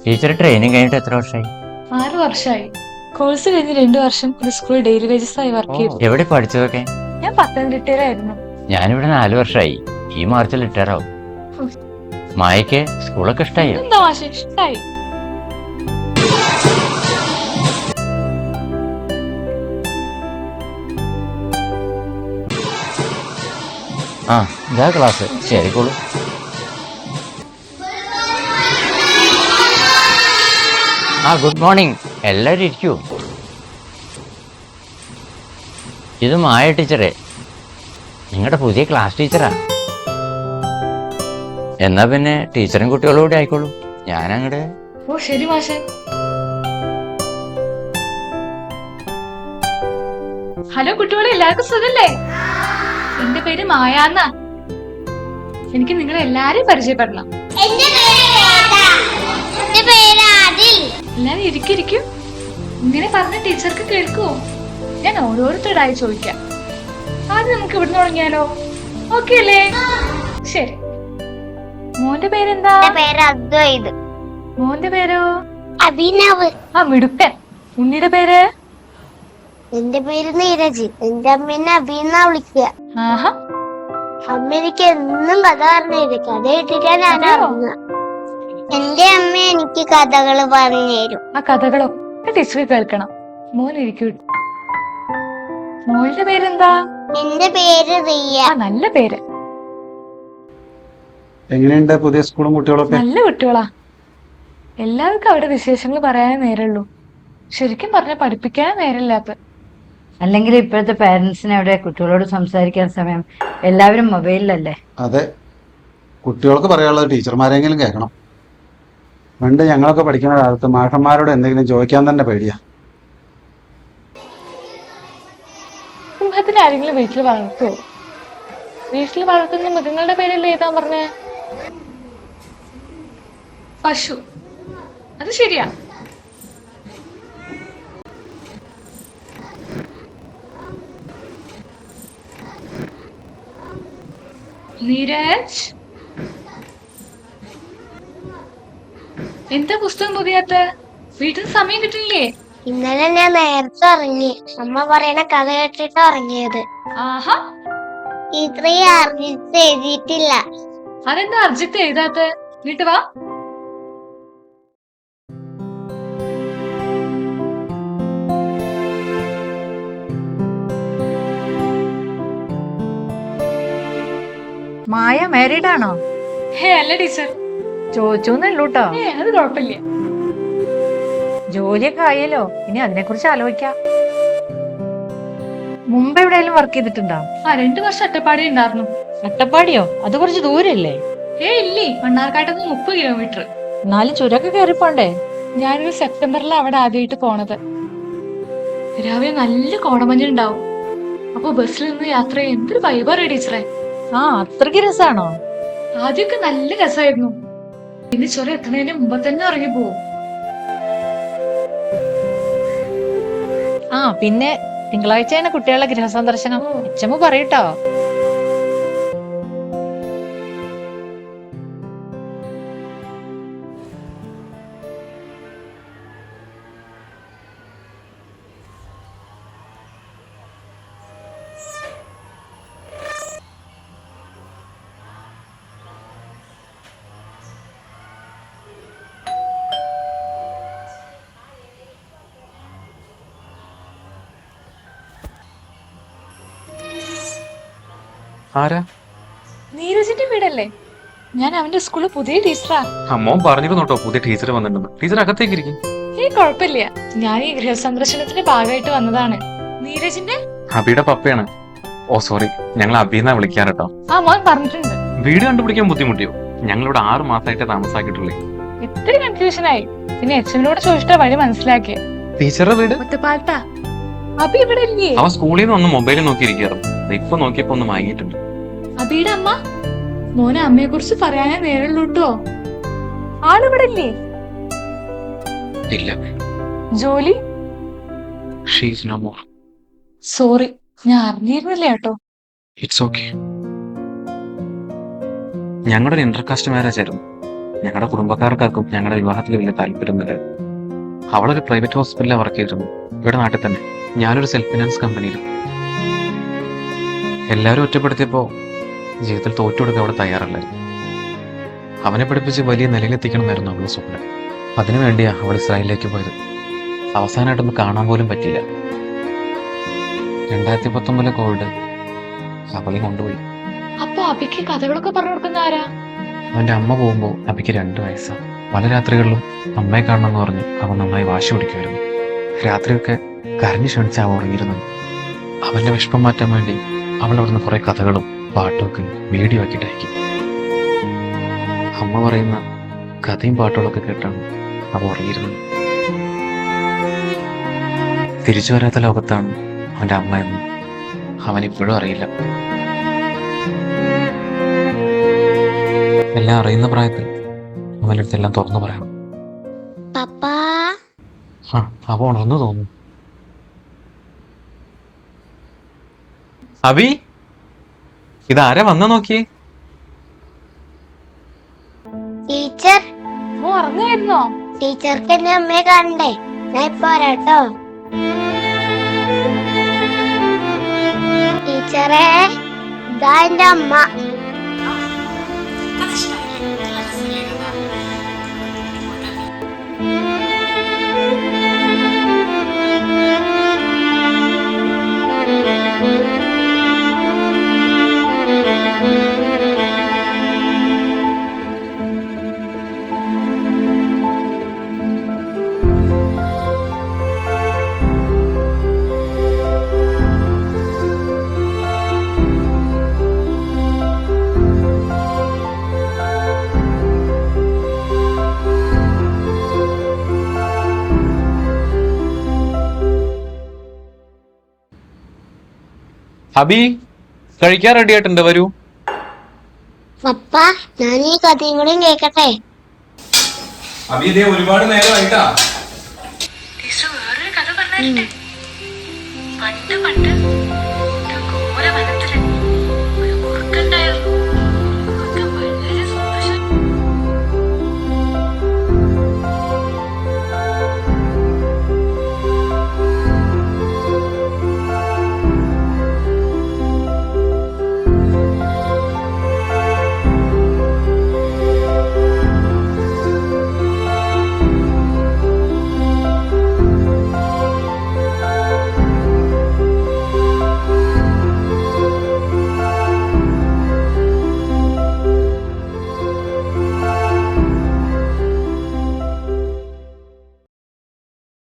Teacher training കഴിഞ്ഞിട്ട് എത്ര വർഷമായി? 6 വർഷമായി. കോഴ്സ് കഴിഞ്ഞ് 2 വർഷം ഒരു സ്കൂളിൽ ഡെയിലി വേജസ് ആയി വർക്ക് ചെയ്തു. എവിടെ പഠിച്ചതൊക്കെ? ഞാൻ പത്തനംതിട്ടയിലായിരുന്നു. ഞാനിവിടെ 4 വർഷമായി. ഈ മാർച്ചിൽ റിട്ടയർ ആവും. മായക്ക് സ്കൂളൊക്കെ ഇഷ്ടായോ? എന്താ മാഷെ ഇഷ്ടായി. ആ ഇതാ ക്ലാസ്. ശരിക്കോളൂ. Good morning. എല്ലാവരും ഇരിക്കൂ. ഇത് മായ ടീച്ചറെ, നിങ്ങളുടെ പുതിയ ക്ലാസ് ടീച്ചറാ. എന്നാ പിന്നെ ടീച്ചറും കുട്ടികളും കൂടി ആയിക്കോളൂ. ഞാനങ്ങടെ. ഓ ശരി മാഷെ. ഹലോ കുട്ടികളെ, എല്ലാവർക്കും സുഖല്ലേ? എന്റെ പേര് മായാന്ന. എനിക്ക് നിങ്ങളെ എല്ലാരെയും പരിചയപ്പെടണം. എല്ലാരും ഇരിക്കും. ഇങ്ങനെ പറഞ്ഞ ടീച്ചർക്ക് കേൾക്കുവോ? ഞാൻ ഓരോരുത്തരായി ചോദിക്കാം. ആദ്യം നമുക്ക് ഇവിടുന്ന് തുടങ്ങിയാലോ? ഓക്കെ അല്ലേ? ശരി. മോന്റെ പേരെന്താ? അദ്വൈത്. മോന്റെ പേരോ? അഭിനവ്. മിടുക്കൻ. ഉണ്ണിയുടെ പേര്? എന്റെ പേര് നീരജ്. എന്റെ അമ്മേനെ അഭിന്ന വിളിക്കുക. ആഹാ. അമ്മ എനിക്ക് എന്നും കഥ പറഞ്ഞു. കഥ കേട്ടിട്ടാ ഞാൻ അറിഞ്ഞ. എന്റെ അമ്മ എനിക്ക് കഥകൾ പറഞ്ഞു തരും. ആ കഥകളൊക്കെ ടീച്ചർ കേൾക്കണം. മോൻ ഇരിക്കൂ. മോളുടെ പേരെന്താ? എന്റെ പേര് റിയ. നല്ല പേര്. എങ്ങനെയുണ്ട് പുതിയ സ്കൂളും കുട്ടികളൊക്കെ? നല്ല കുട്ടികളാ. എല്ലാവർക്കും അവിടെ വിശേഷങ്ങൾ പറയാനേ നേരമുള്ളൂ. ശരിക്കും പറഞ്ഞ പഠിപ്പിക്കാൻ നേരമില്ലാത്ത. അല്ലെങ്കിൽ ഇപ്പോഴത്തെ പാരന്റ്സിന് അവിടെ കുട്ടികളോട് സംസാരിക്കാൻ സമയം? എല്ലാവരും മൊബൈലിലല്ലേ. അതെ, കുട്ടികൾക്ക് പറയാനുള്ളത് ടീച്ചർമാരെങ്കിലും കേൾക്കണം. പണ്ട് ഞങ്ങളൊക്കെ പഠിക്കുന്ന കാലത്ത് മാഷന്മാരോട് എന്തെങ്കിലും ചോദിക്കാൻ തന്നെ പേടിയാ. സിംഹത്തിന് ആരെങ്കിലും വീട്ടിൽ വളർത്തുവോ? വീട്ടിൽ വളർത്തുന്ന മൃഗങ്ങളുടെ പേരല്ലേ ഏതാ പറഞ്ഞേ? പശു. അത് ശരിയാ. നീരജ്, എന്താ പുസ്തകം പൊതിയാത്ത? വീട്ടിൽ സമയം കിട്ടില്ലേ? ഇന്നലെ ഞാൻ നേരത്തെ ഉറങ്ങി. അമ്മ പറയണ കഥ കേട്ടിട്ട് ഉറങ്ങിയത്. ആഹാ. ഇത്രയും അർജിത്ത് എഴുതിയിട്ടില്ല. അതെന്താ അർജിത്ത് എഴുതാത്ത? വീട്ടു വാ. മായ മാരീഡ് ആണോ? ഹേ അല്ല ടീച്ചർ. ചോദിച്ചോന്നല്ലൂട്ടോ. അത് കുഴപ്പമില്ല. ജോലിയൊക്കെ ആയല്ലോ, ഇനി അതിനെ കുറിച്ച് ആലോചിക്കാം. മുമ്പ് എവിടെയെങ്കിലും വർക്ക് ചെയ്തിട്ടുണ്ടോ? 2 വർഷം അട്ടപ്പാടി ഉണ്ടായിരുന്നു. അട്ടപ്പാടിയോ? അത് കുറച്ച് ദൂരല്ലേ? ഇല്ലേ, മണ്ണാർക്കാട്ടന്ന് 30 കിലോമീറ്റർ. എന്നാലും ചുരൊക്കെ കയറിപ്പോണ്ടേ? ഞാനൊരു സെപ്റ്റംബറിലാണ് അവിടെ ആദ്യമായിട്ട് പോണത്. രാവിലെ നല്ല കോടമഞ്ഞുണ്ടാവും. അപ്പൊ ബസ്സിൽ നിന്ന് യാത്ര ചെയ്യാൻ എന്തൊരു വൈബാണ് ടീച്ചറെ. അത്രയ്ക്ക് രസാണോ? ആദ്യമൊക്കെ നല്ല രസമായിരുന്നു. പിന്നെ ചുരം എത്തുന്നതിന് മുമ്പ് തന്നെ ഇറങ്ങി പോവും. പിന്നെ തിങ്കളാഴ്ചയാണ് കുട്ടികളുടെ ഗൃഹസന്ദർശനം. അച്ഛമ്മ പറയട്ടോ. ആരാ? നീരജിന്റെ വീടല്ലേ? ഞാൻ അവന്റെ സ്കൂളിൽ പുതിയ ടീച്ചറാ. മോൻ പറഞ്ഞിരുന്നു കേട്ടോ പുതിയ ടീച്ചർ വന്നിട്ടുണ്ടെന്ന്. ടീച്ചർ അകത്തേക്ക് ഇരിക്കും. കുഴപ്പമില്ല. ഞാൻ ഈ ഗൃഹസന്ദർശനത്തിന്റെ ഭാഗമായിട്ട് വന്നതാണ്. നീരജിന്റെ അബിയുടെ പപ്പയാണ്. ഓ സോറി, ഞങ്ങൾ അബിന്നാ വിളിക്കാറട്ടോ. മോൻ പറഞ്ഞിട്ടുണ്ട്. വീട് കണ്ടുപിടിക്കാൻ ബുദ്ധിമുട്ടിയോ? ഞങ്ങളിവിടെ 6 മാസമായിട്ട് താമസാക്കിയിട്ടുള്ളേ. ഇത്തിരി കൺഫ്യൂഷൻ ആയി. പിന്നെ എച്ചനോട് ചോദിച്ചിട്ട് വഴി മനസ്സിലാക്കിയ. ടീച്ചറുടെ വീട് ഒറ്റപ്പാലത്താ. അബി ഇവിടെ ഇല്ലേ? അവൻ സ്കൂളിൽ നിന്ന് ഒന്ന് മൊബൈലിൽ നോക്കിയിരിക്കാറുണ്ട്. ഇപ്പൊ നോക്കിയപ്പോ ഒന്ന് വാങ്ങിയിട്ടുണ്ട്. അബിയുടെ അമ്മ? മോനെ അമ്മയെ കുറിച്ച് പറയാനേ നേരുള്ളൂ കേട്ടോ. ആളിവിടെ ഇല്ലേ? ഇല്ല. ജോലി? സോറി, ഞാൻ അറിഞ്ഞിരുന്നില്ല കേട്ടോ. It's okay. ഞങ്ങളുടെ ഒരു ഇന്റർകാസ്റ്റ് മാരേജ് ആയിരുന്നു. ഞങ്ങളുടെ കുടുംബക്കാർക്കാർക്കും ഞങ്ങളുടെ വിവാഹത്തിൽ വലിയ താല്പര്യമൊന്നുമില്ല. അവളൊരു പ്രൈവറ്റ് ഹോസ്പിറ്റലിൽ വർക്ക് ചെയ്തിരുന്നു, ഇവിടെ നാട്ടിൽ തന്നെ. ഞാനൊരു സെൽഫ് ഫിനാൻസ് കമ്പനിയിലും. എല്ലാവരും ഒറ്റപ്പെടുത്തിയപ്പോ ജീവിതത്തിൽ തോറ്റുകൊടുക്കാൻ അവിടെ തയ്യാറല്ലായിരുന്നു. അവനെ പഠിപ്പിച്ച് വലിയ നിലയിലെത്തിക്കണമെന്നായിരുന്നു അവളുടെ സ്വപ്നം. അതിനുവേണ്ടിയാ അവൾ ഇസ്രായേലിലേക്ക് പോയത്. അവസാനമായിട്ടൊന്ന് കാണാൻ പോലും പറ്റിയില്ല. 2019 കോവിഡ് അവളെ കൊണ്ടുപോയി. അപ്പൊ അബിക്ക് കഥകളൊക്കെ പറഞ്ഞു കൊടുക്കുന്ന ആരാ? അവന്റെ അമ്മ പോകുമ്പോൾ അബിക്ക് 2 വയസ്സാണ്. പല രാത്രികളിലും അമ്മയെ കാണണമെന്ന് പറഞ്ഞ് അവൻ നന്നായി വാശി പിടിക്കുമായിരുന്നു. രാത്രിയൊക്കെ കരഞ്ഞു ക്ഷണിച്ച് അവൻ ഉറങ്ങിയിരുന്നു. അവന്റെ വിഷമം മാറ്റാൻ വേണ്ടി അവൾ അവിടുന്ന് കുറെ കഥകളും പാട്ടുമൊക്കെ വീഡിയോ ആക്കിയിട്ട് അയക്കും. അമ്മ പറയുന്ന കഥയും പാട്ടുകളൊക്കെ കേട്ടാണ് അവൻ ഉറങ്ങിയിരുന്നത്. തിരിച്ചു വരാത്ത ലോകത്താണ് അവന്റെ അമ്മ എന്ന് അവനിപ്പോഴും അറിയില്ല. എല്ലാം അറിയുന്ന പ്രായത്തിൽ അവൻ്റെ അടുത്ത് എല്ലാം തുറന്നു പറയണം. പപ്പാ അവ ഉണർന്നു തോന്നുന്നു. അബി, ഇതാരാ വന്ന നോക്കിയേ? ടീച്ചർ, ഉറങ്ങായിരുന്നോ? ടീച്ചർക്ക് എന്നെ അമ്മയെ കാണണ്ടേ? ഞാൻ ഇപ്പൊ വരാട്ടോ. ടീച്ചറെ, ഇതാ എന്റെ അമ്മ. അബി, കഴിക്കാൻ റെഡി ആയിട്ടുണ്ട്, വരൂ. പപ്പ, ഞാൻ ഈ കഥയും കൂടി കേക്കട്ടെ? അബി, ഇതേ ഒരുപാട് നേരമായിട്ടാ. വേറൊരു കഥ പറഞ്ഞേ. പണ്ട്